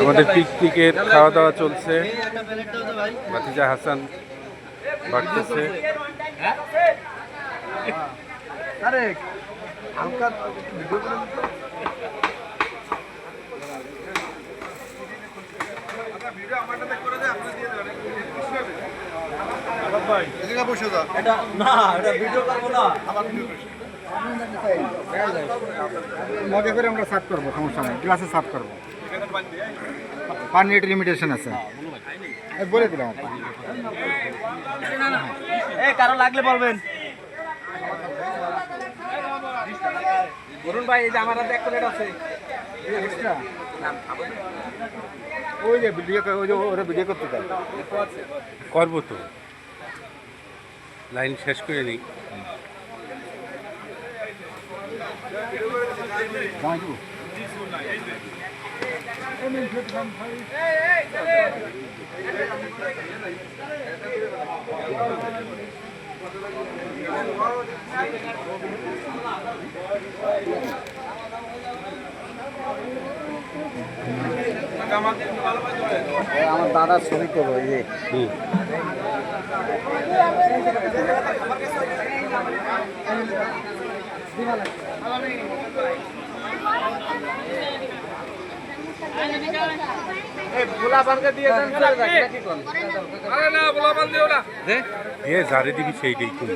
আমাদের পিকনিকের খাওয়া দাওয়া চলছে। ভাতিজা হাসান বাড়তেছে। মজা করে আমরা সার্ভ করবো, সমস্যা নেই, গ্লাসে সার্ভ করবো। পানি একটা লিমিটেশন আছে, বলে দিলাম। কারো লাগলে বলবেন। বলুন ভাই, এই যে আমার হাতে 1 প্লেট আছে। ওই যে ভিডিও, ওই যে ওরা ভিডিও করতে চায়, করবো তো, লাইন শেষ করে নিই। আমার দাদা ছবি করবো, এই যে যারে দিবি সেইটাই তুমি।